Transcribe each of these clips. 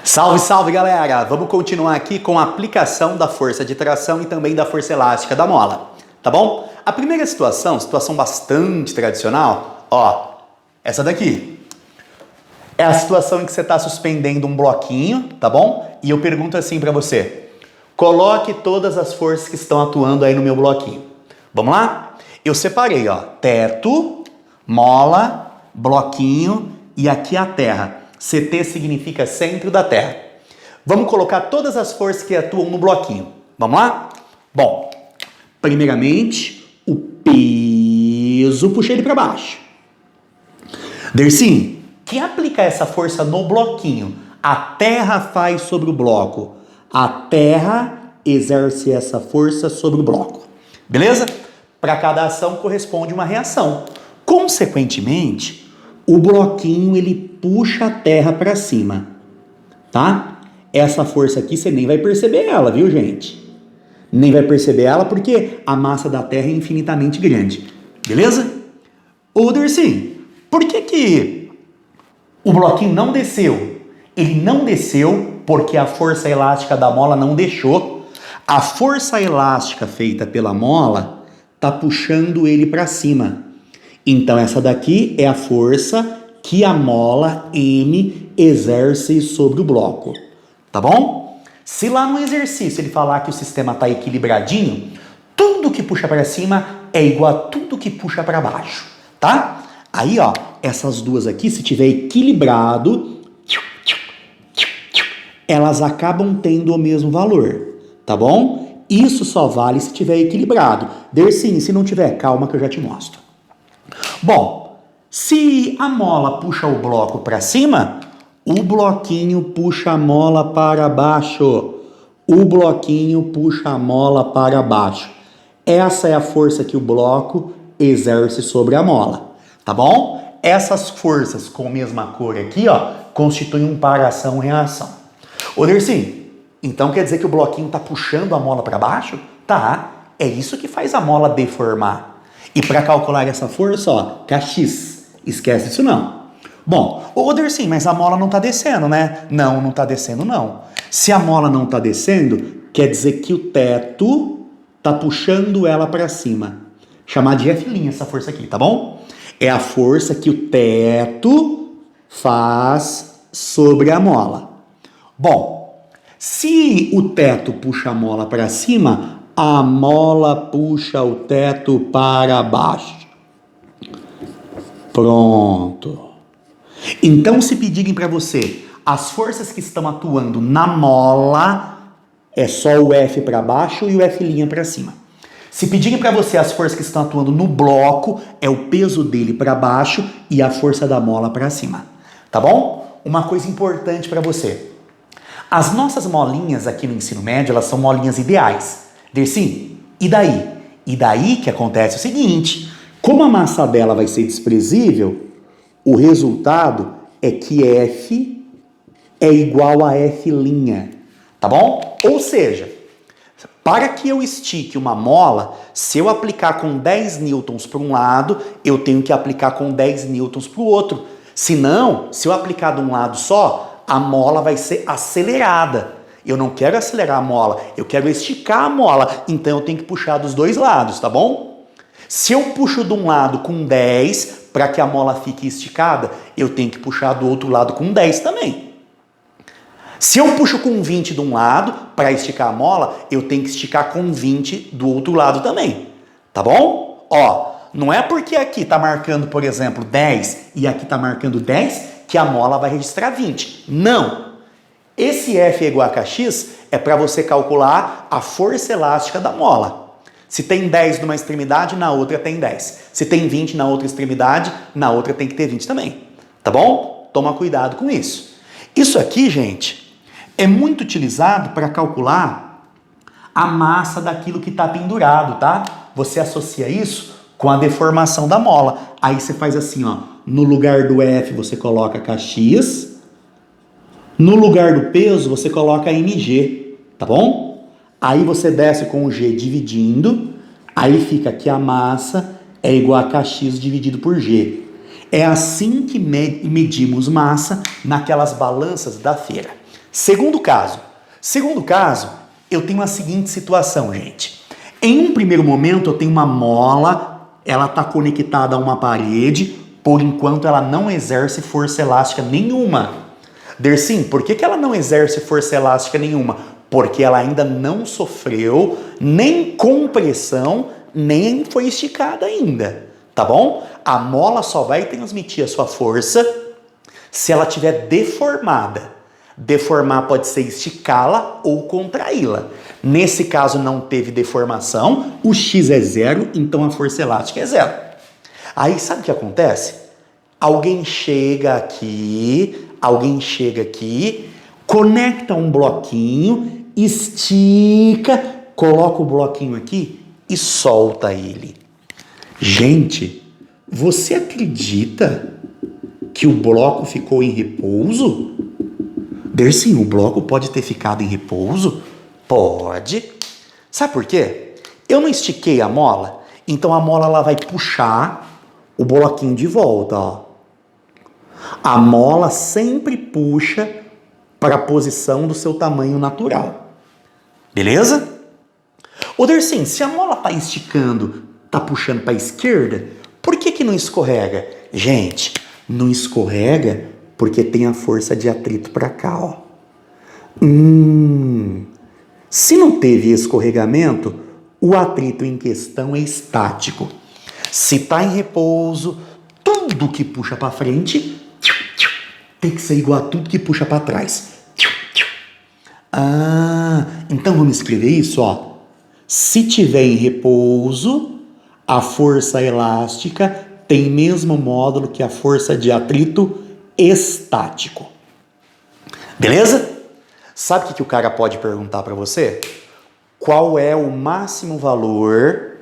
Salve, salve galera! Vamos continuar aqui com a aplicação da força de tração e também da força elástica da mola, tá bom? A primeira situação bastante tradicional, ó, essa daqui. É a situação em que você está suspendendo um bloquinho, tá bom? E eu pergunto assim para você, coloque todas as forças que estão atuando aí no meu bloquinho. Vamos lá? Eu separei, ó, teto, mola, bloquinho e aqui a terra. CT significa centro da terra. Vamos colocar todas as forças que atuam no bloquinho. Vamos lá? Bom, primeiramente, o peso, puxei ele para baixo. Dersim, quem aplica essa força no bloquinho? A terra faz sobre o bloco. A terra exerce essa força sobre o bloco. Beleza? Para cada ação corresponde uma reação. Consequentemente, o bloquinho ele puxa a terra para cima, tá? Essa força aqui você nem vai perceber ela, viu, gente? Nem vai perceber ela porque a massa da terra é infinitamente grande, beleza? Ô, Dercy, por que o bloquinho não desceu? Ele não desceu porque a força elástica da mola não deixou. A força elástica feita pela mola tá puxando ele para cima. Então essa daqui é a força que a mola M exerce sobre o bloco, tá bom? Se lá no exercício ele falar que o sistema está equilibradinho, tudo que puxa para cima é igual a tudo que puxa para baixo, tá? Aí, ó, essas duas aqui, se tiver equilibrado, elas acabam tendo o mesmo valor, tá bom? Isso só vale se tiver equilibrado. Dercy, se não tiver, calma que eu já te mostro. Bom, se a mola puxa o bloco para cima, o bloquinho puxa a mola para baixo. O bloquinho puxa a mola para baixo. Essa é a força que o bloco exerce sobre a mola, tá bom? Essas forças com a mesma cor aqui, ó, constituem um par ação-reação. Ô, Dercy, então quer dizer que o bloquinho tá puxando a mola para baixo? Tá, é isso que faz a mola deformar. E para calcular essa força, ó, Kx, esquece isso não. Bom, ô Dercy, mas a mola não está descendo, né? Não, não está descendo não. Se a mola não está descendo, quer dizer que o teto está puxando ela para cima. Chamar de F' essa força aqui, tá bom? É a força que o teto faz sobre a mola. Bom, se o teto puxa a mola para cima, a mola puxa o teto para baixo. Pronto. Então, se pedirem para você as forças que estão atuando na mola, é só o F para baixo e o F' para cima. Se pedirem para você as forças que estão atuando no bloco, é o peso dele para baixo e a força da mola para cima. Tá bom? Uma coisa importante para você. As nossas molinhas aqui no ensino médio, elas são molinhas ideais. Dercy, e daí? E daí que acontece o seguinte, como a massa dela vai ser desprezível, o resultado é que F é igual a F', tá bom? Ou seja, para que eu estique uma mola, se eu aplicar com 10 newtons para um lado, eu tenho que aplicar com 10 newtons para o outro. Senão, se eu aplicar de um lado só, a mola vai ser acelerada. Eu não quero acelerar a mola, eu quero esticar a mola, então eu tenho que puxar dos dois lados, tá bom? Se eu puxo de um lado com 10, para que a mola fique esticada, eu tenho que puxar do outro lado com 10 também. Se eu puxo com 20 de um lado, para esticar a mola, eu tenho que esticar com 20 do outro lado também, tá bom? Ó, não é porque aqui tá marcando, por exemplo, 10 e aqui tá marcando 10 que a mola vai registrar 20. Não! Esse F é igual a Kx é para você calcular a força elástica da mola. Se tem 10 numa extremidade, na outra tem 10. Se tem 20 na outra extremidade, na outra tem que ter 20 também. Tá bom? Toma cuidado com isso. Isso aqui, gente, é muito utilizado para calcular a massa daquilo que está pendurado, tá? Você associa isso com a deformação da mola. Aí você faz assim, ó. No lugar do F você coloca Kx. No lugar do peso, você coloca mg, tá bom? Aí você desce com o g dividindo, aí fica que a massa é igual a Kx dividido por g. É assim que medimos massa naquelas balanças da feira. Segundo caso. Segundo caso, eu tenho a seguinte situação, gente. Em um primeiro momento, eu tenho uma mola, ela está conectada a uma parede, por enquanto ela não exerce força elástica nenhuma. Dersim, por que ela não exerce força elástica nenhuma? Porque ela ainda não sofreu nem compressão, nem foi esticada ainda, tá bom? A mola só vai transmitir a sua força se ela estiver deformada. Deformar pode ser esticá-la ou contraí-la. Nesse caso não teve deformação, o X é zero, então a força elástica é zero. Aí sabe o que acontece? Alguém chega aqui, conecta um bloquinho, estica, coloca o bloquinho aqui e solta ele. Gente, você acredita que o bloco ficou em repouso? Dersim, o bloco pode ter ficado em repouso? Pode. Sabe por quê? Eu não estiquei a mola, então a mola ela vai puxar o bloquinho de volta, ó. A mola sempre puxa para a posição do seu tamanho natural. Beleza? Ô Dersim, se a mola está esticando, está puxando para a esquerda, por que não escorrega? Gente, não escorrega porque tem a força de atrito para cá, ó. Se não teve escorregamento, o atrito em questão é estático. Se está em repouso, tudo que puxa para frente tem que ser igual a tudo que puxa para trás. Então vamos escrever isso, ó. Se tiver em repouso, a força elástica tem mesmo módulo que a força de atrito estático. Beleza? Sabe o que o cara pode perguntar para você? Qual é o máximo valor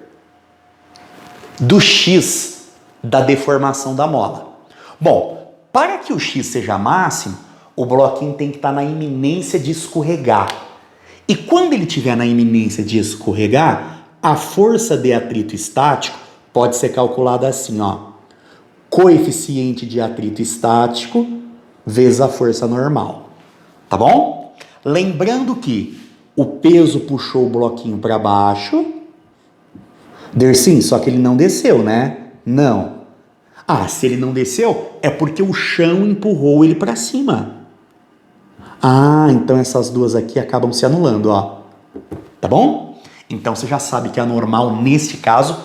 do X da deformação da mola? Bom, para que o X seja máximo, o bloquinho tem que estar na iminência de escorregar. E quando ele estiver na iminência de escorregar, a força de atrito estático pode ser calculada assim, ó. Coeficiente de atrito estático vezes a força normal. Tá bom? Lembrando que o peso puxou o bloquinho para baixo. Dersim, só que ele não desceu, né? Não. Se ele não desceu, é porque o chão empurrou ele para cima. Então essas duas aqui acabam se anulando, ó. Tá bom? Então você já sabe que a normal, neste caso,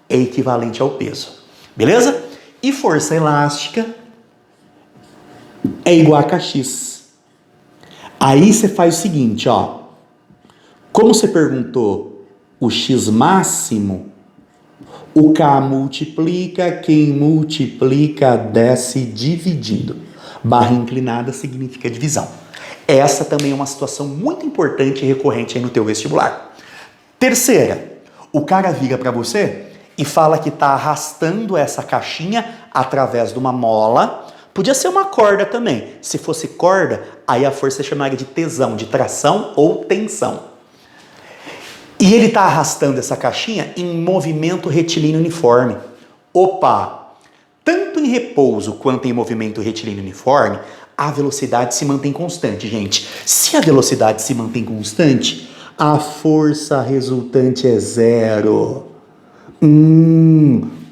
é equivalente ao peso. Beleza? E força elástica é igual a Kx. Aí você faz o seguinte, ó. Como você perguntou o X máximo, o K multiplica, quem multiplica desce dividindo. Barra inclinada significa divisão. Essa também é uma situação muito importante e recorrente aí no teu vestibular. Terceira, o cara vira para você e fala que está arrastando essa caixinha através de uma mola. Podia ser uma corda também. Se fosse corda, aí a força chamaria de tesão, de tração ou tensão. E ele está arrastando essa caixinha em movimento retilíneo uniforme. Opa! Tanto em repouso quanto em movimento retilíneo uniforme, a velocidade se mantém constante, gente. Se a velocidade se mantém constante, a força resultante é zero.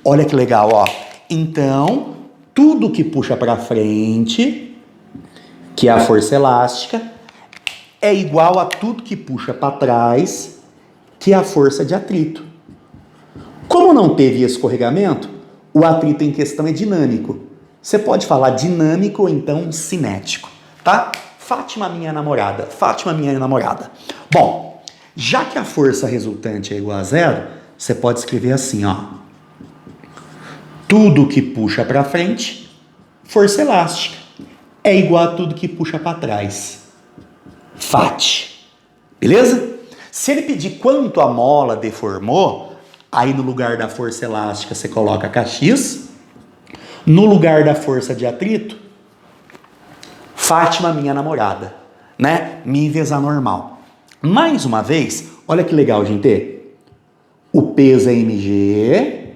Olha que legal, ó. Então, tudo que puxa para frente, que é a força elástica, é igual a tudo que puxa para trás, que é a força de atrito. Como não teve escorregamento, o atrito em questão é dinâmico. Você pode falar dinâmico ou então cinético, tá? Fátima, minha namorada. Bom, já que a força resultante é igual a zero, você pode escrever assim, ó. Tudo que puxa para frente, força elástica, é igual a tudo que puxa para trás. Fat. Beleza? Se ele pedir quanto a mola deformou, aí no lugar da força elástica você coloca Kx. No lugar da força de atrito, Fátima, minha namorada, né? Mi vezes a normal. Mais uma vez, olha que legal, gente. O peso é mg.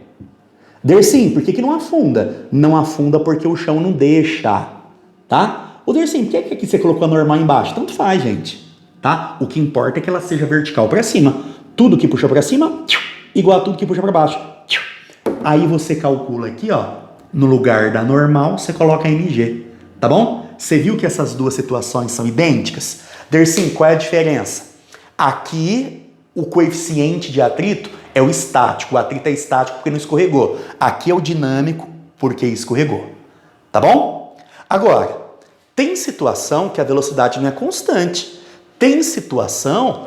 Dersim, por que não afunda? Não afunda porque o chão não deixa, tá? O Dersim, por que aqui você colocou a normal embaixo? Tanto faz, gente. Tá? O que importa é que ela seja vertical para cima. Tudo que puxa para cima, igual a tudo que puxa para baixo. Aí você calcula aqui, ó, no lugar da normal, você coloca mg, tá bom? Você viu que essas duas situações são idênticas? Dersim, qual é a diferença? Aqui, o coeficiente de atrito é o estático. O atrito é estático porque não escorregou. Aqui é o dinâmico porque escorregou. Tá bom? Agora, tem situação que a velocidade não é constante. Tem situação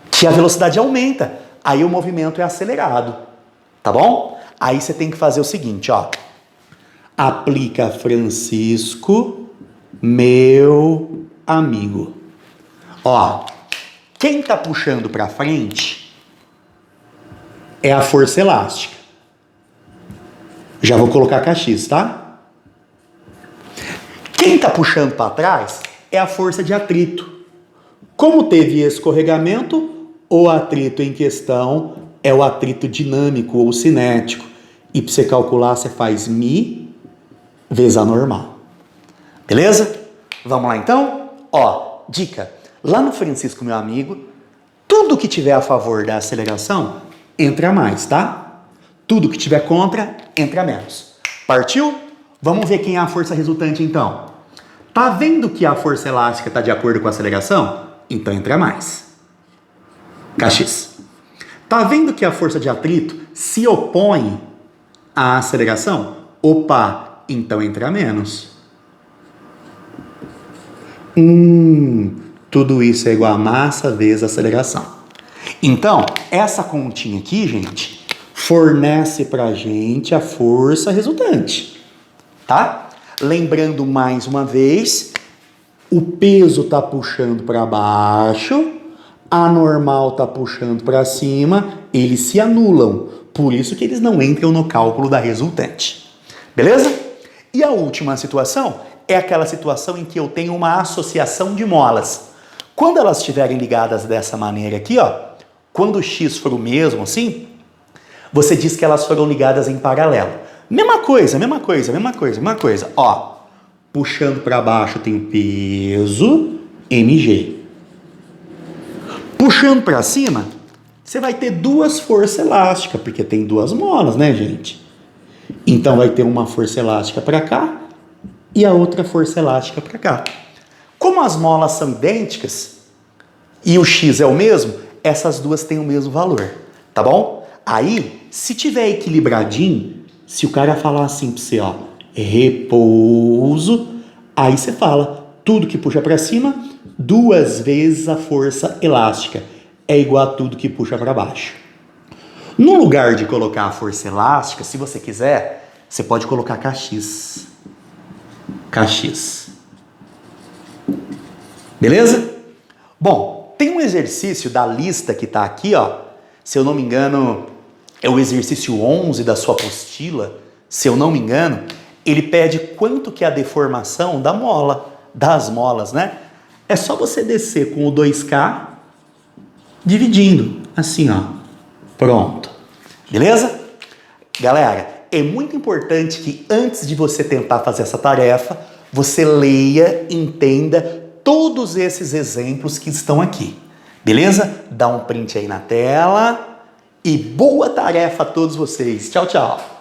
que a velocidade aumenta. Aí o movimento é acelerado. Tá bom? Aí você tem que fazer o seguinte, ó. Aplica Francisco, meu amigo. Ó, quem tá puxando para frente é a força elástica. Já vou colocar kx, tá? Quem tá puxando para trás é a força de atrito. Como teve escorregamento, o atrito em questão é o atrito dinâmico ou cinético. E para você calcular, você faz mi vezes a normal. Beleza? Vamos lá então? Ó, dica. Lá no Francisco, meu amigo, tudo que tiver a favor da aceleração, entra mais, tá? Tudo que tiver contra, entra menos. Partiu? Vamos ver quem é a força resultante então. Tá vendo que a força elástica está de acordo com a aceleração? Então entra mais. Kx. Tá vendo que a força de atrito se opõe à aceleração? Opa, então entra menos. Tudo isso é igual a massa vezes a aceleração. Então, essa continha aqui, gente, fornece pra gente a força resultante, tá? Lembrando mais uma vez, o peso tá puxando para baixo, a normal tá puxando para cima, eles se anulam, por isso que eles não entram no cálculo da resultante. Beleza? E a última situação é aquela situação em que eu tenho uma associação de molas. Quando elas estiverem ligadas dessa maneira aqui, ó, quando o x for o mesmo assim, você diz que elas foram ligadas em paralelo. Mesma coisa. Ó, puxando para baixo tem o peso, mg. Puxando para cima, você vai ter duas forças elásticas, porque tem duas molas, né, gente? Então vai ter uma força elástica para cá e a outra força elástica para cá. Como as molas são idênticas e o x é o mesmo, essas duas têm o mesmo valor, tá bom? Aí, se tiver equilibradinho, se o cara falar assim para você, ó, repouso, aí você fala, tudo que puxa para cima, duas vezes a força elástica é igual a tudo que puxa para baixo. No lugar de colocar a força elástica, se você quiser, você pode colocar kx. Kx. Beleza? Bom, tem um exercício da lista que está aqui, ó. Se eu não me engano, é o exercício 11 da sua apostila. Se eu não me engano, ele pede quanto que é a deformação da mola, das molas, né? É só você descer com o 2K, dividindo, assim, ó. Pronto. Beleza? Galera, é muito importante que antes de você tentar fazer essa tarefa, você leia, entenda todos esses exemplos que estão aqui. Beleza? Dá um print aí na tela e boa tarefa a todos vocês. Tchau, tchau.